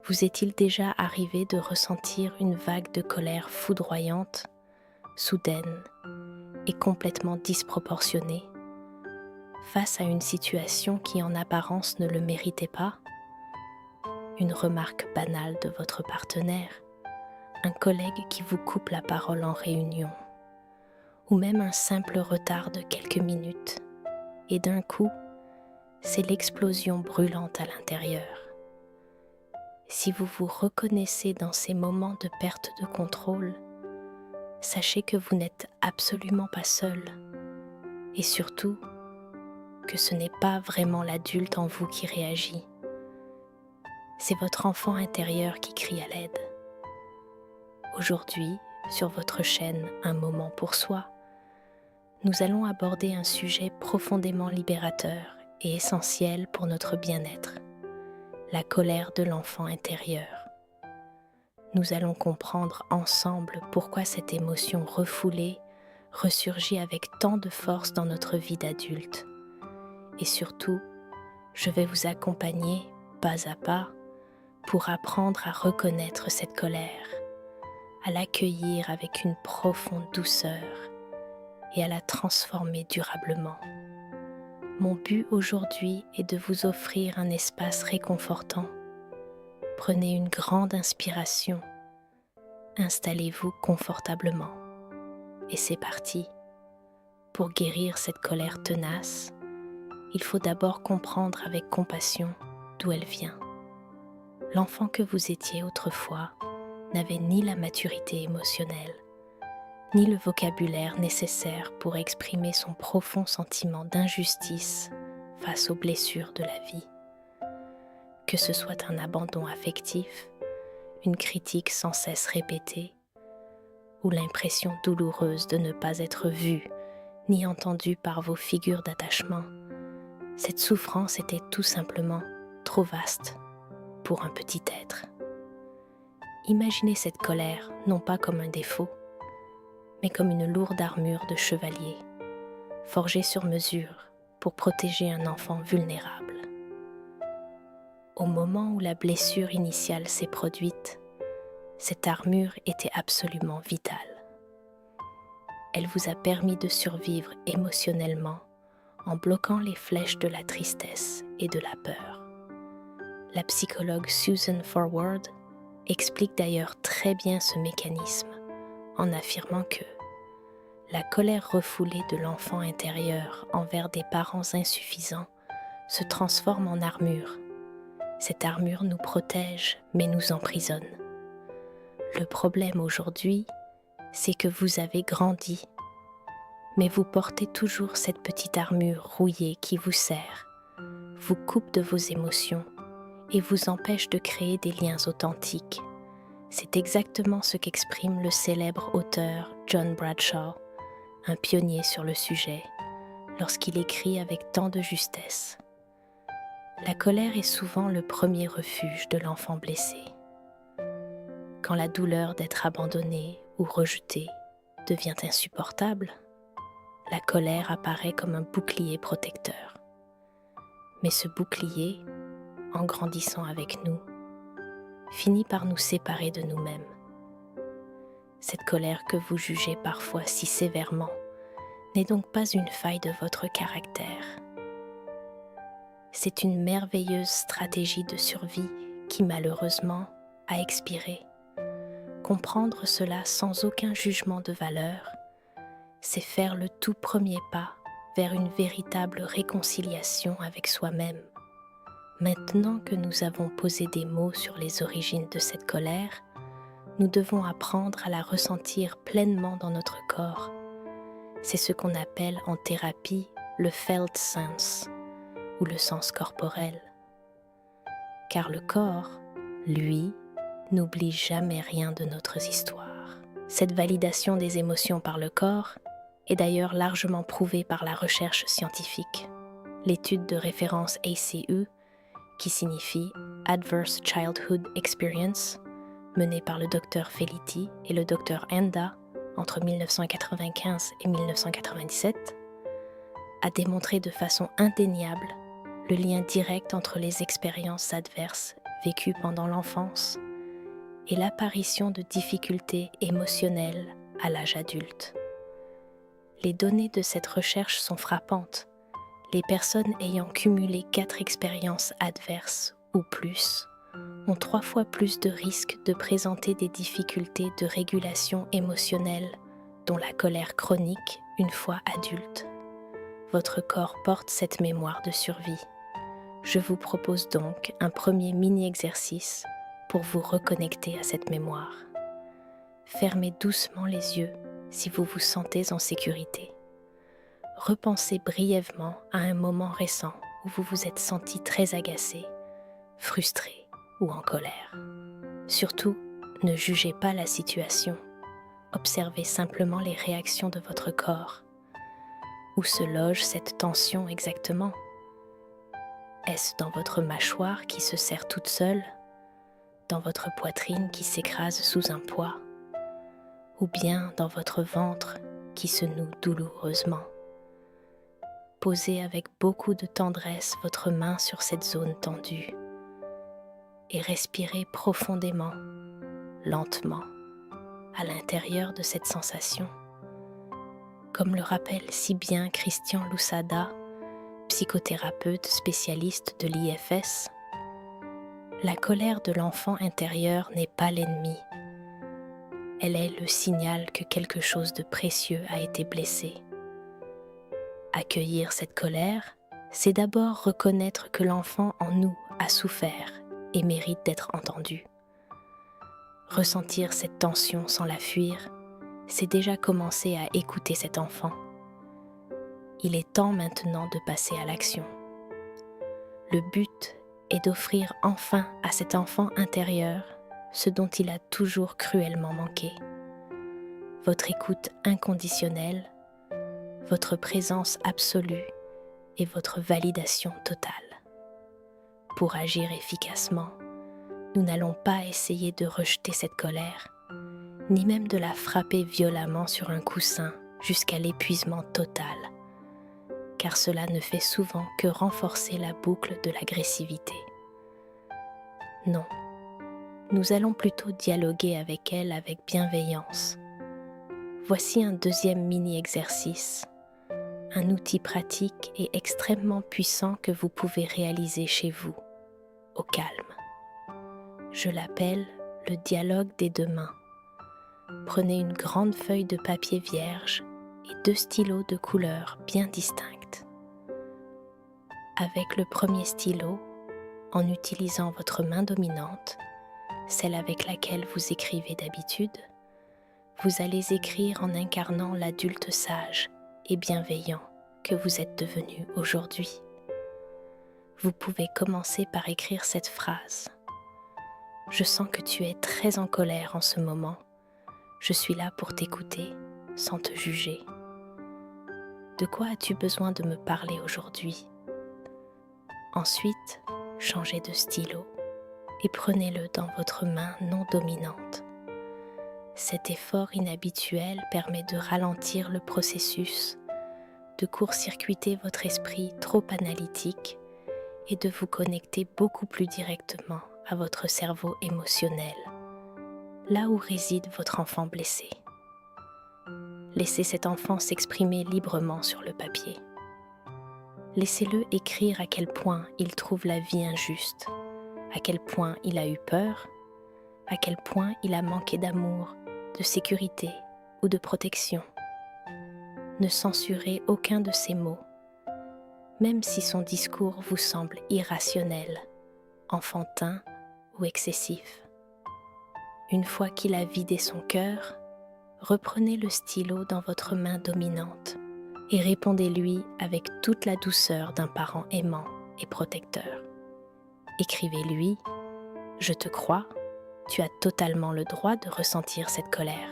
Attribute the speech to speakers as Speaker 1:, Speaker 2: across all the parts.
Speaker 1: Vous est-il déjà arrivé de ressentir une vague de colère foudroyante, soudaine et complètement disproportionnée, face à une situation qui en apparence ne le méritait pas? Une remarque banale de votre partenaire, un collègue qui vous coupe la parole en réunion, ou même un simple retard de quelques minutes, et d'un coup, c'est l'explosion brûlante à l'intérieur. Si vous vous reconnaissez dans ces moments de perte de contrôle, sachez que vous n'êtes absolument pas seul, et surtout que ce n'est pas vraiment l'adulte en vous qui réagit. C'est votre enfant intérieur qui crie à l'aide. Aujourd'hui, sur votre chaîne Un moment pour soi, nous allons aborder un sujet profondément libérateur et essentiel pour notre bien-être, la colère de l'enfant intérieur. Nous allons comprendre ensemble pourquoi cette émotion refoulée ressurgit avec tant de force dans notre vie d'adulte. Et surtout, je vais vous accompagner pas à pas pour apprendre à reconnaître cette colère, à l'accueillir avec une profonde douceur et à la transformer durablement. Mon but aujourd'hui est de vous offrir un espace réconfortant. Prenez une grande inspiration, installez-vous confortablement et c'est parti. Pour guérir cette colère tenace, il faut d'abord comprendre avec compassion d'où elle vient. L'enfant que vous étiez autrefois n'avait ni la maturité émotionnelle, ni le vocabulaire nécessaire pour exprimer son profond sentiment d'injustice face aux blessures de la vie. Que ce soit un abandon affectif, une critique sans cesse répétée, ou l'impression douloureuse de ne pas être vue ni entendue par vos figures d'attachement, cette souffrance était tout simplement trop vaste pour un petit être. Imaginez cette colère non pas comme un défaut, mais comme une lourde armure de chevalier, forgée sur mesure pour protéger un enfant vulnérable. Au moment où la blessure initiale s'est produite, cette armure était absolument vitale. Elle vous a permis de survivre émotionnellement en bloquant les flèches de la tristesse et de la peur. La psychologue Susan Forward explique d'ailleurs très bien ce mécanisme en affirmant que la colère refoulée de l'enfant intérieur envers des parents insuffisants se transforme en armure. Cette armure nous protège mais nous emprisonne. Le problème aujourd'hui, c'est que vous avez grandi, mais vous portez toujours cette petite armure rouillée qui vous serre, vous coupe de vos émotions et vous empêche de créer des liens authentiques. C'est exactement ce qu'exprime le célèbre auteur John Bradshaw, un pionnier sur le sujet, lorsqu'il écrit avec tant de justesse. La colère est souvent le premier refuge de l'enfant blessé. Quand la douleur d'être abandonné ou rejeté devient insupportable, la colère apparaît comme un bouclier protecteur. Mais ce bouclier, en grandissant avec nous, finit par nous séparer de nous-mêmes. Cette colère que vous jugez parfois si sévèrement n'est donc pas une faille de votre caractère. C'est une merveilleuse stratégie de survie qui malheureusement a expiré. Comprendre cela sans aucun jugement de valeur, c'est faire le tout premier pas vers une véritable réconciliation avec soi-même. Maintenant que nous avons posé des mots sur les origines de cette colère, nous devons apprendre à la ressentir pleinement dans notre corps. C'est ce qu'on appelle en thérapie le felt sense ou le sens corporel. Car le corps, lui, n'oublie jamais rien de notre histoire. Cette validation des émotions par le corps est d'ailleurs largement prouvée par la recherche scientifique. L'étude de référence ACE, qui signifie Adverse Childhood Experience, menée par le Dr Felitti et le Dr Enda entre 1995 et 1997, a démontré de façon indéniable le lien direct entre les expériences adverses vécues pendant l'enfance et l'apparition de difficultés émotionnelles à l'âge adulte. Les données de cette recherche sont frappantes. Les personnes ayant cumulé 4 expériences adverses ou plus ont 3 fois plus de risques de présenter des difficultés de régulation émotionnelle, dont la colère chronique une fois adulte. Votre corps porte cette mémoire de survie. Je vous propose donc un premier mini-exercice pour vous reconnecter à cette mémoire. Fermez doucement les yeux si vous vous sentez en sécurité. Repensez brièvement à un moment récent où vous vous êtes senti très agacé, frustré ou en colère. Surtout, ne jugez pas la situation. Observez simplement les réactions de votre corps. Où se loge cette tension exactement ? Est-ce dans votre mâchoire qui se serre toute seule ? Dans votre poitrine qui s'écrase sous un poids ? Ou bien dans votre ventre qui se noue douloureusement ? Posez avec beaucoup de tendresse votre main sur cette zone tendue et respirez profondément, lentement, à l'intérieur de cette sensation. Comme le rappelle si bien Christian Lousada, psychothérapeute spécialiste de l'IFS, la colère de l'enfant intérieur n'est pas l'ennemi. Elle est le signal que quelque chose de précieux a été blessé. Accueillir cette colère, c'est d'abord reconnaître que l'enfant en nous a souffert et mérite d'être entendu. Ressentir cette tension sans la fuir, c'est déjà commencer à écouter cet enfant. Il est temps maintenant de passer à l'action. Le but est d'offrir enfin à cet enfant intérieur ce dont il a toujours cruellement manqué. Votre écoute inconditionnelle, votre présence absolue et votre validation totale. Pour agir efficacement, nous n'allons pas essayer de rejeter cette colère, ni même de la frapper violemment sur un coussin jusqu'à l'épuisement total, car cela ne fait souvent que renforcer la boucle de l'agressivité. Non, nous allons plutôt dialoguer avec elle avec bienveillance. Voici un deuxième mini-exercice, un outil pratique et extrêmement puissant que vous pouvez réaliser chez vous, au calme. Je l'appelle le dialogue des deux mains. Prenez une grande feuille de papier vierge et 2 stylos de couleurs bien distinctes. Avec le premier stylo, en utilisant votre main dominante, celle avec laquelle vous écrivez d'habitude, vous allez écrire en incarnant l'adulte sage et bienveillant que vous êtes devenu aujourd'hui. Vous pouvez commencer par écrire cette phrase. Je sens que tu es très en colère en ce moment. Je suis là pour t'écouter, sans te juger. De quoi as-tu besoin de me parler aujourd'hui ? Ensuite, changez de stylo et prenez-le dans votre main non dominante. Cet effort inhabituel permet de ralentir le processus, de court-circuiter votre esprit trop analytique et de vous connecter beaucoup plus directement à votre cerveau émotionnel, là où réside votre enfant blessé. Laissez cet enfant s'exprimer librement sur le papier. Laissez-le écrire à quel point il trouve la vie injuste, à quel point il a eu peur, à quel point il a manqué d'amour, de sécurité ou de protection. Ne censurez aucun de ces mots, même si son discours vous semble irrationnel, enfantin ou excessif. Une fois qu'il a vidé son cœur, reprenez le stylo dans votre main dominante et répondez-lui avec toute la douceur d'un parent aimant et protecteur. Écrivez-lui « Je te crois, tu as totalement le droit de ressentir cette colère.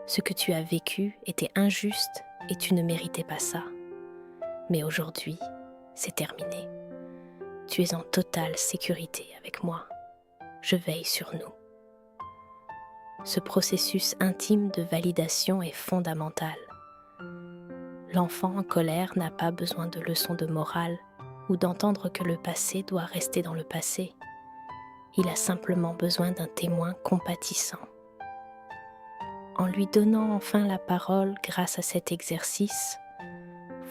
Speaker 1: Ce que tu as vécu était injuste et tu ne méritais pas ça. Mais aujourd'hui, c'est terminé. Tu es en totale sécurité avec moi. Je veille sur nous. » Ce processus intime de validation est fondamental. L'enfant en colère n'a pas besoin de leçons de morale ou d'entendre que le passé doit rester dans le passé. Il a simplement besoin d'un témoin compatissant. En lui donnant enfin la parole grâce à cet exercice,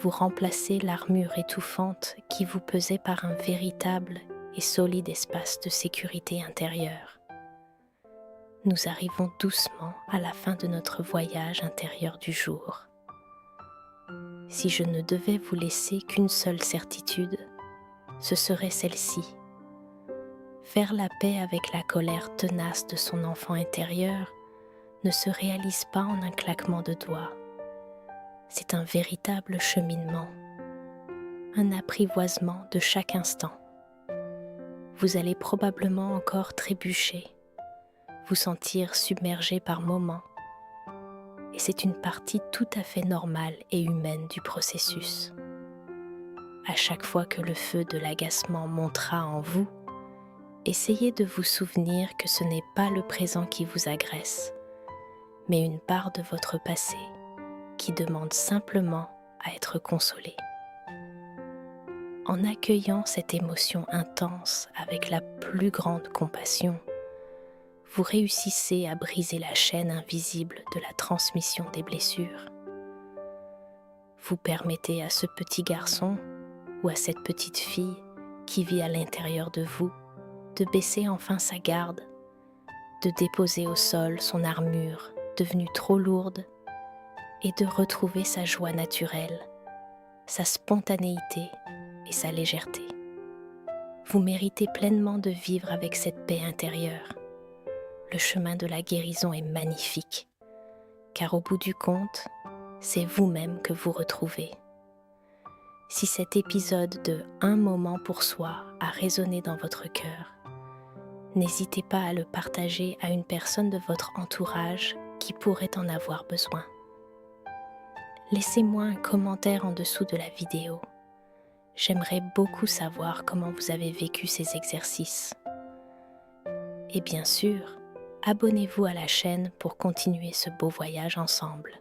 Speaker 1: vous remplacez l'armure étouffante qui vous pesait par un véritable et solide espace de sécurité intérieure. Nous arrivons doucement à la fin de notre voyage intérieur du jour. Si je ne devais vous laisser qu'une seule certitude, ce serait celle-ci. Faire la paix avec la colère tenace de son enfant intérieur ne se réalise pas en un claquement de doigts. C'est un véritable cheminement, un apprivoisement de chaque instant. Vous allez probablement encore trébucher, vous sentir submergé par moments, et c'est une partie tout à fait normale et humaine du processus. À chaque fois que le feu de l'agacement montera en vous, essayez de vous souvenir que ce n'est pas le présent qui vous agresse, mais une part de votre passé qui demande simplement à être consolée. En accueillant cette émotion intense avec la plus grande compassion, vous réussissez à briser la chaîne invisible de la transmission des blessures. Vous permettez à ce petit garçon ou à cette petite fille qui vit à l'intérieur de vous de baisser enfin sa garde, de déposer au sol son armure devenue trop lourde et de retrouver sa joie naturelle, sa spontanéité et sa légèreté. Vous méritez pleinement de vivre avec cette paix intérieure. Le chemin de la guérison est magnifique, car au bout du compte, c'est vous-même que vous retrouvez. Si cet épisode de Un moment pour soi a résonné dans votre cœur, n'hésitez pas à le partager à une personne de votre entourage qui pourrait en avoir besoin. Laissez-moi un commentaire en dessous de la vidéo. J'aimerais beaucoup savoir comment vous avez vécu ces exercices. Et bien sûr, abonnez-vous à la chaîne pour continuer ce beau voyage ensemble.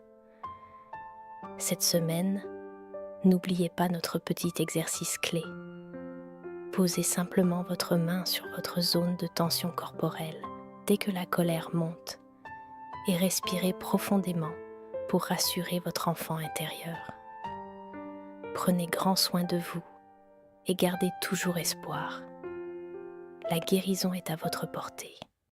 Speaker 1: Cette semaine, n'oubliez pas notre petit exercice clé. Posez simplement votre main sur votre zone de tension corporelle dès que la colère monte et respirez profondément pour rassurer votre enfant intérieur. Prenez grand soin de vous et gardez toujours espoir. La guérison est à votre portée.